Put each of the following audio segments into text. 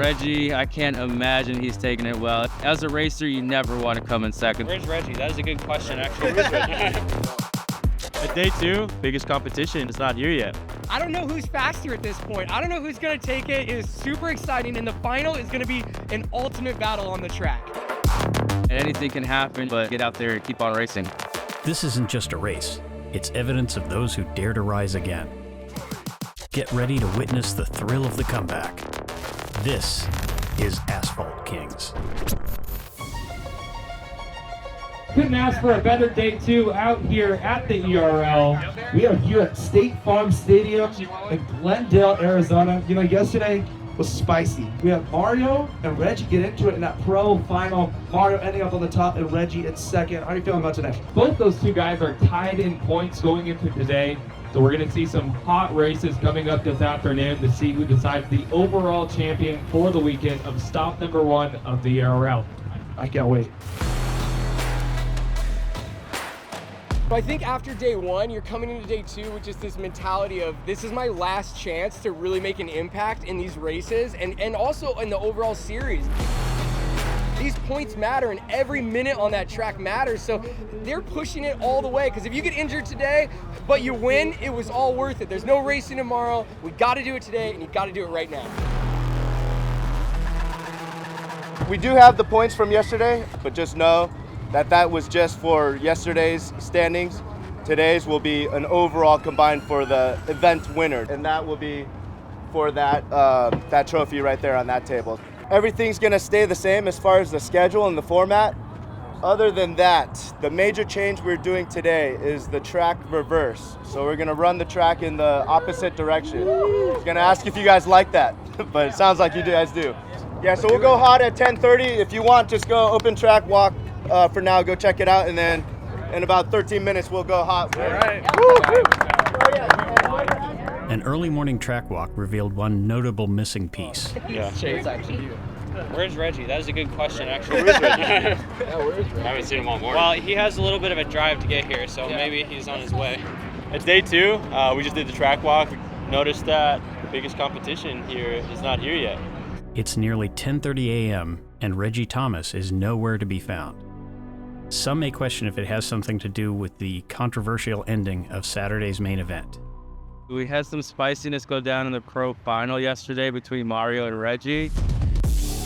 Reggie, I can't imagine he's taking it well. As a racer, you never want to come in second. Where's Reggie? That is a good question, actually. At day 2, biggest competition is not here yet. I don't know who's faster at this point. I don't know who's going to take it. It is super exciting, and the final is going to be an ultimate battle on the track. And anything can happen, but get out there and keep on racing. This isn't just a race. It's evidence of those who dare to rise again. Get ready to witness the thrill of the comeback. This is Asphalt Kings. Couldn't ask for a better day 2 out here at the ERL. We are here at State Farm Stadium in Glendale, Arizona. You know, yesterday was spicy. We have Mario and Reggie get into it in that pro final. Mario ending up on the top and Reggie in second. How are you feeling about today? Both those two guys are tied in points going into today. So we're going to see some hot races coming up this afternoon to see who decides the overall champion for the weekend of stop number 1 of the ERL. I can't wait. I think after day 1, you're coming into day 2 with just this mentality of this is my last chance to really make an impact in these races and also in the overall series. These points matter and every minute on that track matters, so they're pushing it all the way, because if you get injured today but you win, it was all worth it. There's no racing tomorrow. We got to do it today, and you got to do it right now. We do have the points from yesterday, but just know that that was just for yesterday's standings. Today's will be an overall combined for the event winner, and that will be for that trophy right there on that table. Everything's gonna stay the same as far as the schedule and the format. Other than that, the major change we're doing today is the track reverse. So we're gonna run the track in the opposite direction. I was gonna ask if you guys like that, but it sounds like you guys do. Yeah, so we'll go hot at 10:30. If you want, just go open track walk for now, go check it out, and then in about 13 minutes we'll go hot. All right. An early morning track walk revealed one notable missing piece. Yeah. It's actually you. Where's Reggie? That is a good question, actually. Where's Reggie? I haven't seen him all morning. Well, he has a little bit of a drive to get here, so maybe he's on his way. At day 2, we just did the track walk. We noticed that the biggest competition here is not here yet. It's nearly 10:30 a.m. and Reggie Thomas is nowhere to be found. Some may question if it has something to do with the controversial ending of Saturday's main event. We had some spiciness go down in the pro final yesterday between Mario and Reggie.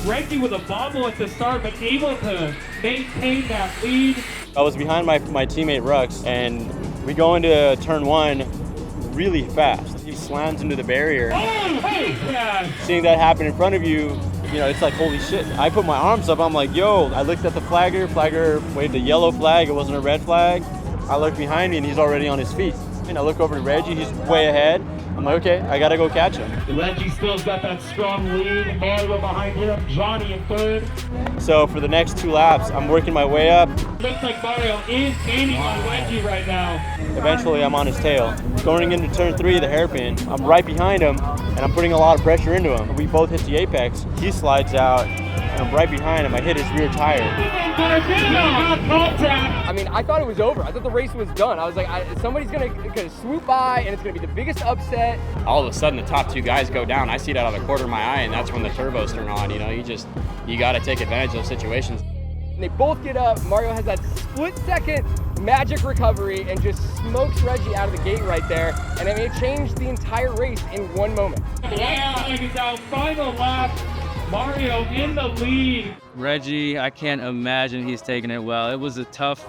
Reggie with a bobble at the start, but able to maintain that lead. I was behind my teammate Rux, and we go into turn 1 really fast. He slams into the barrier. Oh, hey, yeah. Seeing that happen in front of you, you know, it's like, holy shit. I put my arms up, I'm like, yo. I looked at the flagger waved a yellow flag, it wasn't a red flag. I look behind me and he's already on his feet. And I look over to Reggie, he's way ahead. I'm like, okay, I gotta go catch him. Reggie still's got that strong lead. Mario behind him, Johnny in third. So for the next 2 laps, I'm working my way up. Looks like Mario is gaining on Reggie right now. Eventually, I'm on his tail. Going into turn 3, the hairpin, I'm right behind him, and I'm putting a lot of pressure into him. We both hit the apex. He slides out, and I'm right behind him. I hit his rear tire. I mean, I thought it was over. I thought the race was done. I was like, somebody's gonna swoop by, and it's gonna be the biggest upset. All of a sudden, the top 2 guys go down. I see it out of the corner of my eye, and that's when the turbos turn on. You know, you got to take advantage of those situations. And they both get up. Mario has that split-second magic recovery and just smokes Reggie out of the gate right there. And I mean, it changed the entire race in one moment. Final lap. Mario in the lead. Reggie, I can't imagine he's taking it well. It was a tough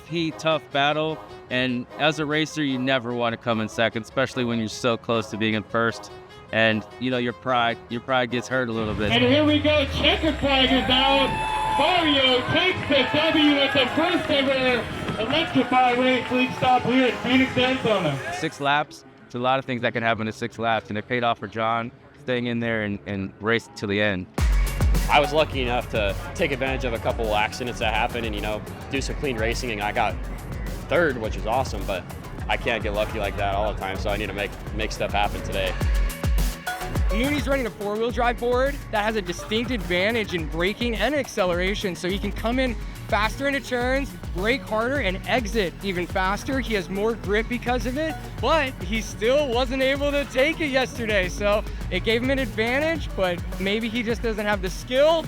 heat, tough battle. And as a racer, you never want to come in second, especially when you're so close to being in first. And you know, your pride gets hurt a little bit. And here we go, checkered flag is out. Mario takes the W at the first ever Electrify Race League stop here in Phoenix, Arizona. 6 laps, there's a lot of things that can happen in 6 laps, and it paid off for John, staying in there and race to the end. I was lucky enough to take advantage of a couple accidents that happened and, you know, do some clean racing, and I got 3rd, which is awesome, but I can't get lucky like that all the time, so I need to make stuff happen today. Uni's running a 4-wheel drive board that has a distinct advantage in braking and acceleration, so he can come in faster into turns, brake harder, and exit even faster. He has more grip because of it, but he still wasn't able to take it yesterday. So it gave him an advantage, but maybe he just doesn't have the skill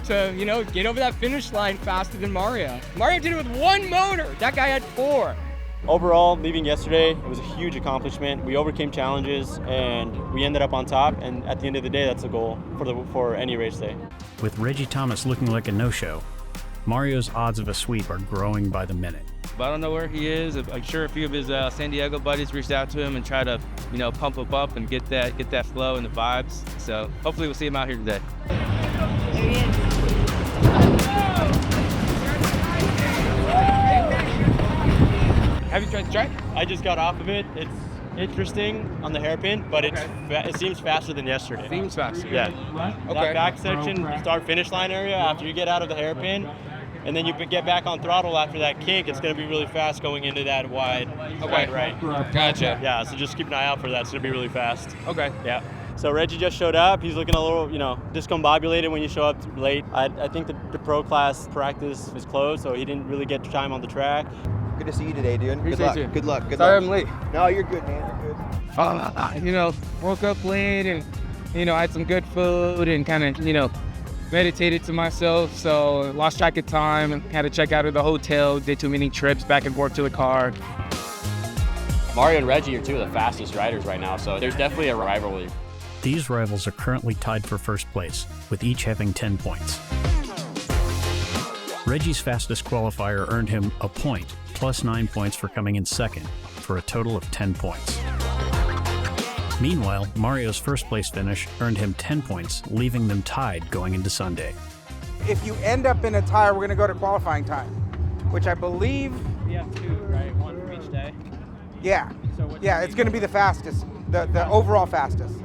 to, you know, get over that finish line faster than Mario. Mario did it with one motor. That guy had 4. Overall, leaving yesterday, it was a huge accomplishment. We overcame challenges and we ended up on top. And at the end of the day, that's the goal for any race day. With Reggie Thomas looking like a no-show, Mario's odds of a sweep are growing by the minute. But I don't know where he is. I'm sure a few of his San Diego buddies reached out to him and try to, you know, pump him up and get that flow and the vibes. So hopefully we'll see him out here today. Have you tried the track? I just got off of it. It's interesting on the hairpin, but it seems faster than yesterday. Seems faster. Yeah. Okay. That back section, start finish line area, after you get out of the hairpin, and then you get back on throttle after that kink, it's going to be really fast going into that wide right. Gotcha. Yeah, so just keep an eye out for that. It's going to be really fast. Okay. Yeah. So Reggie just showed up. He's looking a little, you know, discombobulated when you show up late. I think the pro class practice is closed, so he didn't really get time on the track. Good to see you today, dude. Good Appreciate luck. you. Good luck. Good Sorry luck. I'm late. No, you're good, man. You're good. You know, woke up late and, you know, I had some good food and kind of, you know, meditated to myself. So lost track of time and had to check out of the hotel, did too many trips back and forth to the car. Mario and Reggie are 2 of the fastest riders right now, so there's definitely a rivalry. These rivals are currently tied for first place, with each having 10 points. Reggie's fastest qualifier earned him a point, plus 9 points for coming in second, for a total of 10 points. Meanwhile, Mario's first place finish earned him 10 points, leaving them tied going into Sunday. If you end up in a tie, we're going to go to qualifying time, which I believe... We have 2, right? 1 for each day? Yeah. Yeah, it's going to be the fastest, the overall fastest.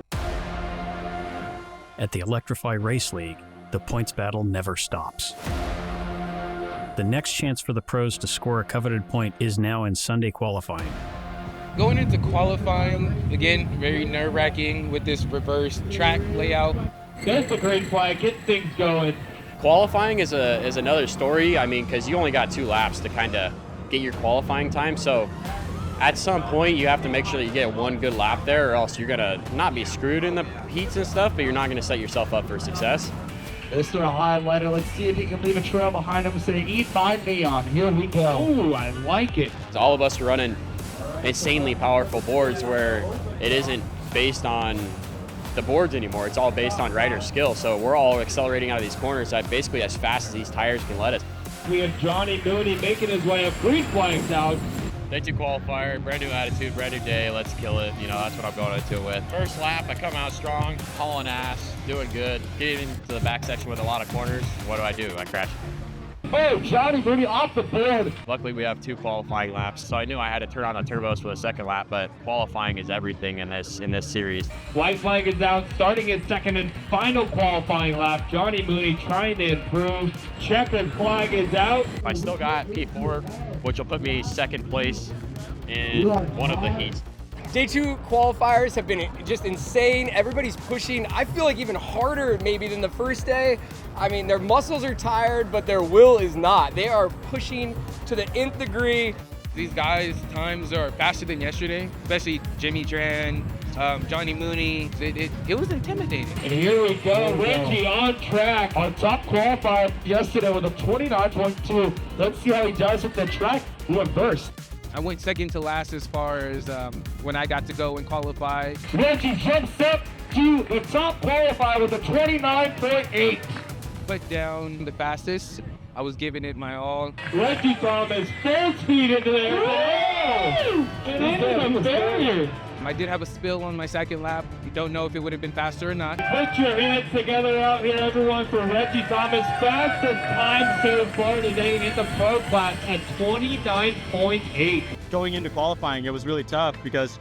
At the Electrify Race League, the points battle never stops. The next chance for the pros to score a coveted point is now in Sunday qualifying. Going into qualifying, again, very nerve-wracking with this reverse track layout. That's a great flag. Get things going. Qualifying is another story. I mean, because you only got 2 laps to kind of get your qualifying time. So at some point, you have to make sure that you get 1 good lap there, or else you're gonna not be screwed in the heats and stuff, but you're not gonna set yourself up for success. Mr. Highlighter, let's see if he can leave a trail behind him and say, eat my neon. Here we go. Ooh, I like it. So all of us are running insanely powerful boards where it isn't based on the boards anymore. It's all based on rider skill. So we're all accelerating out of these corners at basically as fast as these tires can let us. We have Johnny Mooney making his way up. Green flags out. Day 2 qualifier, brand new attitude, brand new day, let's kill it. You know, that's what I'm going into it with. First lap, I come out strong, hauling ass, doing good. Getting into the back section with a lot of corners. What do? I crash. Oh, Johnny Mooney off the board. Luckily, we have 2 qualifying laps, so I knew I had to turn on the turbos for the second lap, but qualifying is everything in this series. White flag is out, starting his second and final qualifying lap. Johnny Mooney trying to improve. Checkered flag is out. I still got P4, which will put me second place in one of the heats. Day 2 qualifiers have been just insane. Everybody's pushing, I feel like even harder maybe than the first day. I mean, their muscles are tired, but their will is not. They are pushing to the nth degree. These guys' times are faster than yesterday, especially Jimmy Tran, Johnny Mooney. It was intimidating. And here we go, Reggie on track. On top qualifier yesterday with a 29.2. Let's see how he does with the track reverse. I went second to last as far as when I got to go and qualify. Reggie jumps up to the top qualifier with a 29.8. Put down the fastest. I was giving it my all. Reggie Thomas full speed into there. Oh! It is a barrier. I did have a spill on my second lap. You don't know if it would have been faster or not. Put your hands together out here, everyone, for Reggie Thomas. Fastest time so far today in the pro class at 29.8. Going into qualifying, it was really tough because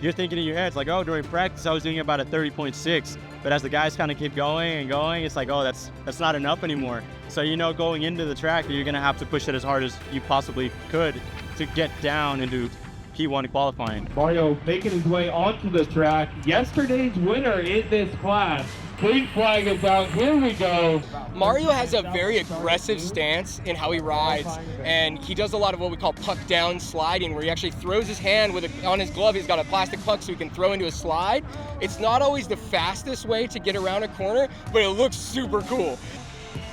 you're thinking in your head, it's like, oh, during practice, I was doing about a 30.6. But as the guys kind of keep going and going, it's like, oh, that's not enough anymore. So, you know, going into the track, you're going to have to push it as hard as you possibly could to get down into P1 qualifying. Mario making his way onto the track. Yesterday's winner in this class green flag is out. Here we go. Mario has a very aggressive stance in how he rides, and he does a lot of what we call puck down sliding, where he actually throws his hand on his glove. He's got a plastic puck so he can throw into a slide. It's not always the fastest way to get around a corner, but it looks super cool.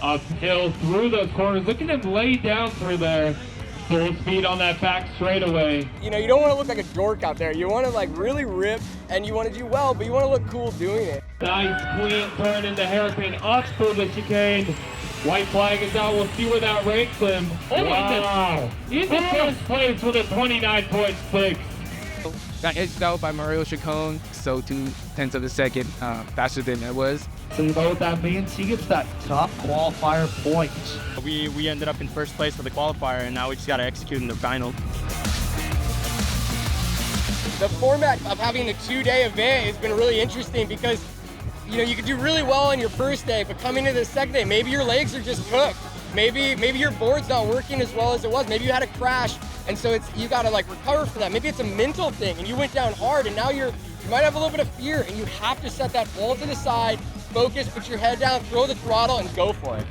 Uphill through those corners. Look at him lay down through there. Full speed on that back straightaway. You know, you don't want to look like a dork out there. You want to like really rip, and you want to do well, but you want to look cool doing it. Nice clean turn into hairpin up through the chicane. White flag is out. We'll see where that ranks him. Wow. He's in first place with a 29.6. Got edged out by Mario Chacon, so 0.2 of a second faster than I was. So you know what that means? He gets that top qualifier point. We ended up in first place for the qualifier, and now we just got to execute in the final. The format of having a 2-day event has been really interesting because, you know, you could do really well on your first day, but coming into the second day, maybe your legs are just cooked. Maybe your board's not working as well as it was. Maybe you had a crash, and so you got to like recover for that. Maybe it's a mental thing, and you went down hard, and now you might have a little bit of fear, and you have to set that ball to the side, focus, put your head down, throw the throttle, and go for it.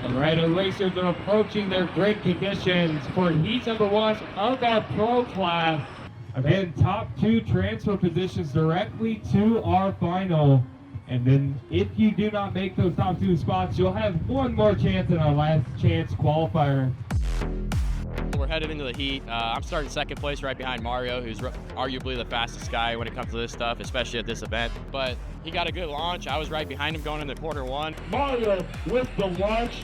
All right, our racers are approaching their great conditions for heat number 1 of our pro class. And then top 2 transfer positions directly to our final. And then if you do not make those top 2 spots, you'll have one more chance in our last chance qualifier. We're headed into the heat. I'm starting second place right behind Mario, who's arguably the fastest guy when it comes to this stuff, especially at this event. But he got a good launch. I was right behind him going into quarter 1. Mario with the launch.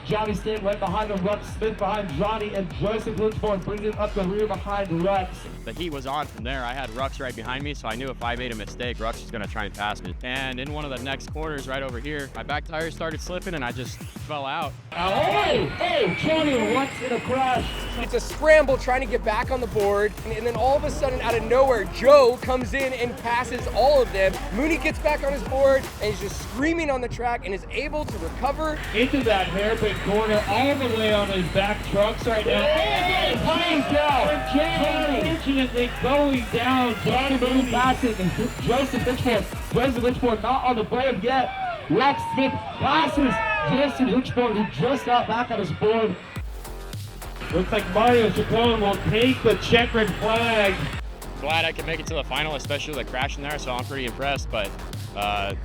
Johnny stayed right behind him, Rex Smith behind Johnny, and Joseph Lynchborn bringing up the rear behind Rex. The heat was on from there. I had Rux right behind me, so I knew if I made a mistake, Rux was going to try and pass me. And in one of the next corners right over here, my back tire started slipping and I just fell out. Oh, Johnny Rex in a crash. It's a scramble trying to get back on the board, and then all of a sudden, out of nowhere, Joe comes in and passes all of them. Mooney gets back on his board, and he's just screaming on the track and is able to recover. Into that hairpin corner, all the way on his back trucks right now. And plays down. Johnny unfortunately going down. Johnny Mooney passing, and Joseph Lynchborn not on the board yet. Rex Smith passes Justin Lynchborn, who just got back on his board. Looks like Mario Chacon will take the checkered flag. Glad I could make it to the final, especially with the crash in there, so I'm pretty impressed. But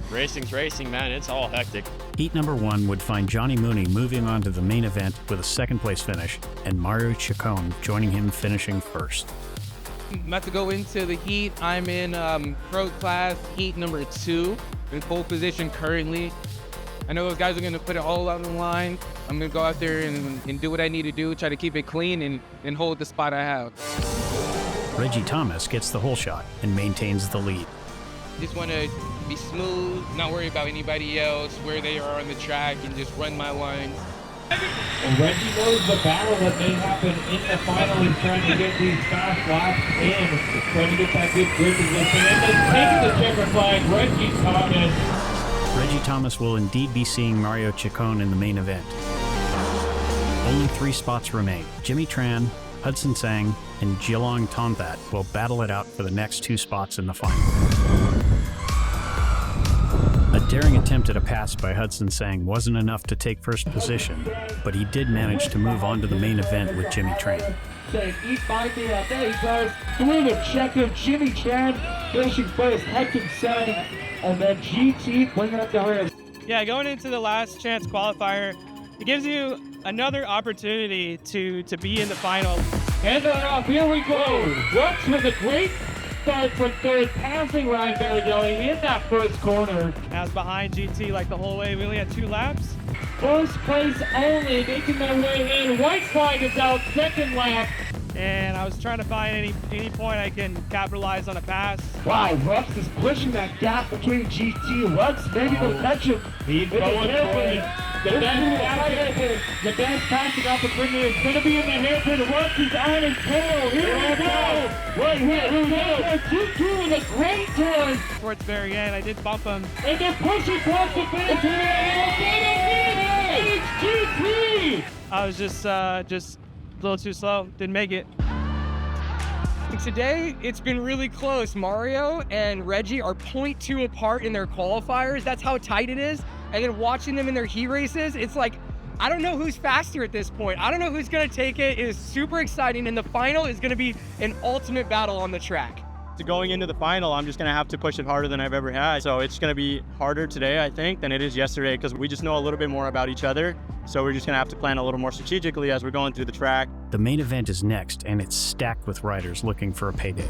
racing's racing, man. It's all hectic. Heat number 1 would find Johnny Mooney moving on to the main event with a second place finish, and Mario Chacon joining him finishing first. I'm about to go into the heat. I'm in pro class heat number 2, in pole position currently. I know those guys are going to put it all out on the line. I'm going to go out there and do what I need to do, try to keep it clean and hold the spot I have. Reggie Thomas gets the hole shot and maintains the lead. Just want to be smooth, not worry about anybody else, where they are on the track, and just run my lines. And Reggie knows the battle that may happen in the final. He's trying to get these fast laps in, trying to get that good grip position, and then taking the checker flag, Reggie Thomas. Reggie Thomas will indeed be seeing Mario Chacon in the main event. Only 3 spots remain. Jimmy Tran, Hudson Sang, and Jilong Tonthat will battle it out for the next 2 spots in the final. A daring attempt at a pass by Hudson Sang wasn't enough to take first position, but he did manage to move on to the main event with Jimmy Tran. Eat by me out there. He goes through the checker. Jimmy Tran finishing first. Hudson Sang, and then GT bringing up the rear. Yeah, going into the last chance qualifier, it gives you another opportunity to be in the final. And they're off. Here we go. Rux with a great start from third, passing Ryan Barrigelli in that first corner. I was behind GT like the whole way. We only had 2 laps. First place only, making their way in. White flag is out, second lap. And I was trying to find any point I can capitalize on a pass. Wow, Rux is pushing that gap between GT and Rux. Maybe they'll catch him. He's going for it. The best passing opportunity is going to be in the hairpin. Rux is on his tail. Here we go. Right here we go. GT with a great turn. Towards the very end, I did bump him. And they're pushing across the finish here. It's GT. I was just a little too slow. Didn't make it. Today, it's been really close. Mario and Reggie are 0.2 apart in their qualifiers. That's how tight it is. And then watching them in their heat races, it's like, I don't know who's faster at this point. I don't know who's gonna take it. It is super exciting, and the final is gonna be an ultimate battle on the track. Going into the final, I'm just going to have to push it harder than I've ever had. So it's going to be harder today, I think, than it is yesterday because we just know a little bit more about each other. So we're just going to have to plan a little more strategically as we're going through the track. The main event is next, and it's stacked with riders looking for a payday.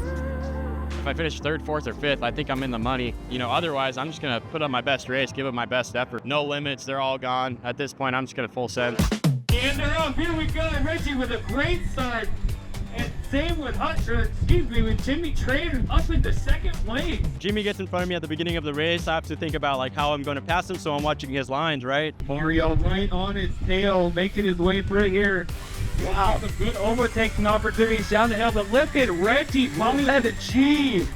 If I finish 3rd, 4th, or 5th, I think I'm in the money. You know, otherwise, I'm just going to put up my best race, give it my best effort. No limits, they're all gone. At this point, I'm just going to full send. And they're up. Here we go. Reggie with a great start. And same with with Jimmy Trader up into 2nd place. Jimmy gets in front of me at the beginning of the race. I have to think about like how I'm going to pass him, so I'm watching his lines, right? Mario right on his tail, making his way through here. Wow, some good overtakes and opportunities down the hill, but look at Reggie, finally had achieved.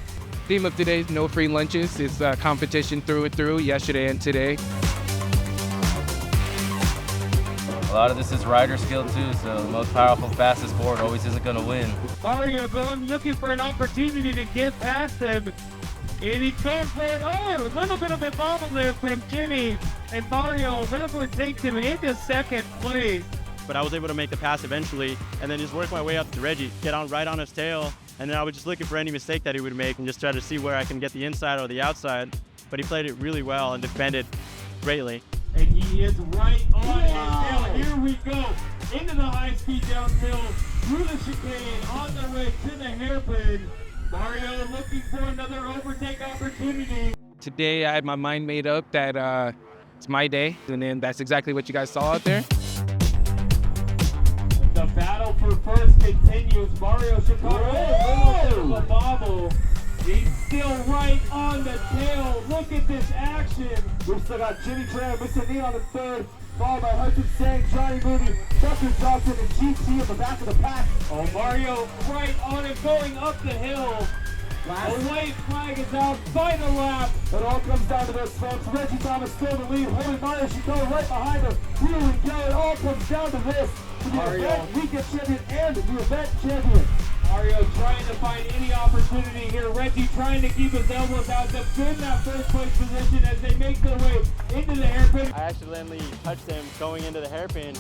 Theme of today is no free lunches. It's competition through and through, yesterday and today. A lot of this is rider skill too, so the most powerful, fastest board always isn't going to win. Mario going looking for an opportunity to get past him. And he can't play it. Oh, a little bit of a bobble there from Jimmy. And Mario eventually takes him into 2nd place. But I was able to make the pass eventually and then just work my way up to Reggie, get on right on his tail. And then I was just looking for any mistake that he would make and just try to see where I can get the inside or the outside. But he played it really well and defended greatly. And he is right on his tail. Here we go. Into the high-speed downhill, through the chicane, on their way to the hairpin. Mario looking for another overtake opportunity. Today, I had my mind made up that it's my day, and then that's exactly what you guys saw out there. The battle for first continues. Mario Chicago, a little bit of a bobble. He's still right on the tail. Look at this action. We've still got Jimmy Tran, Mr. Neal on the 3rd, followed by Hudson Sang, Johnny Mooney, Tucker Johnson, and GT in the back of the pack. Oh, Mario right on it, going up the hill. The white flag is out, final lap. It all comes down to this, folks. Reggie Thomas still in the lead, holding Mario Chicago right behind him. Here we go. It all comes down to this. The event weekend champion and the event champion. Mario trying to find any opportunity here. Reggie trying to keep his elbows out, defend that 1st place position as they make their way into the hairpin. I accidentally touched him going into the hairpin.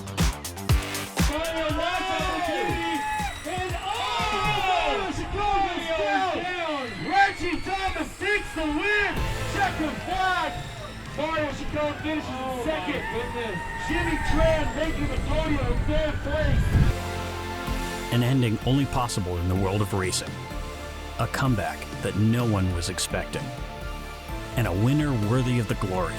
Mario last opportunity, and Mario's down. Reggie Thomas takes the win. Checker flag. Mario Chicago finishes in 2nd. Jimmy Tran making the podium in 3rd place. An ending only possible in the world of racing. A comeback that no one was expecting. And a winner worthy of the glory.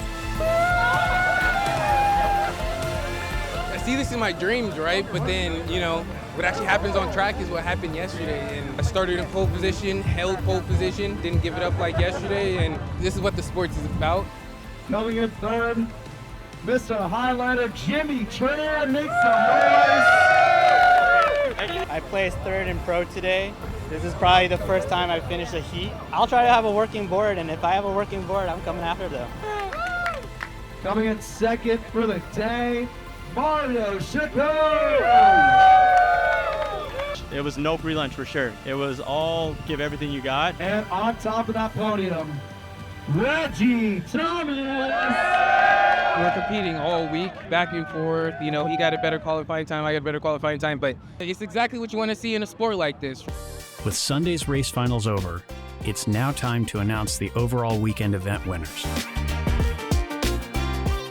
I see this in my dreams, right? But then, you know, what actually happens on track is what happened yesterday. And I started in pole position, held pole position, didn't give it up like yesterday, and this is what the sports is about. Coming in 3rd, Mr. Highlighter Jimmy Tran makes some noise. I placed 3rd in pro today. This is probably the first time I've finished a heat. I'll try to have a working board, and if I have a working board, I'm coming after them. Coming in 2nd for the day, Mario Chicago. It was no free lunch for sure. It was all give everything you got. And on top of that podium, Reggie Thomas. We're competing all week, back and forth. You know, he got a better qualifying time, I got a better qualifying time, but it's exactly what you want to see in a sport like this. With Sunday's race finals over, it's now time to announce the overall weekend event winners.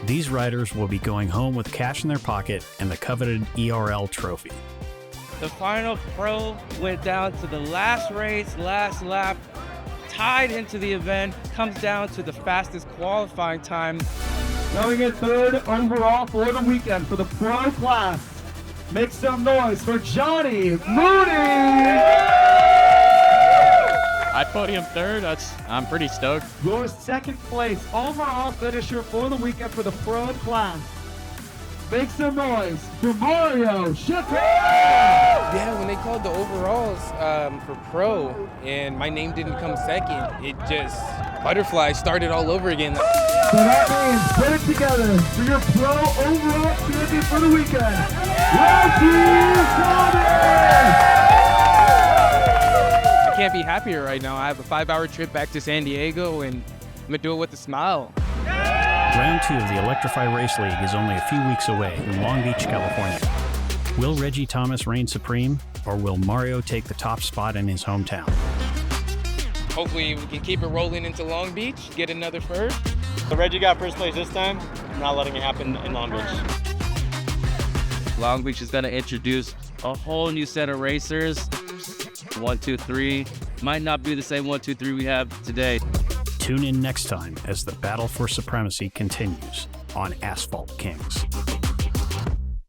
These riders will be going home with cash in their pocket and the coveted ERL trophy. The final pro went down to the last race, last lap, tied into the event, comes down to the fastest qualifying time. Going in 3rd overall for the weekend for the pro class. Make some noise for Johnny Mooney! I podium 3rd, I'm pretty stoked. Your 2nd place overall finisher for the weekend for the pro class. Make some noise for Mario Chicago! Yeah, when they called the overalls for pro and my name didn't come 2nd, it just butterflies started all over again. So that means put it together for your pro overall champion for the weekend, Reggie Thomas! can't be happier right now. I have a 5-hour trip back to San Diego, and I'm gonna do it with a smile. Round 2 of the Electrify Race League is only a few weeks away in Long Beach, California. Will Reggie Thomas reign supreme, or will Mario take the top spot in his hometown? Hopefully we can keep it rolling into Long Beach, get another first. So Reggie got first place this time. I'm not letting it happen in Long Beach. Long Beach is going to introduce a whole new set of racers. 1, 2, 3 might not be the same 1, 2, 3 we have today. Tune in next time as the battle for supremacy continues on Asphalt Kings.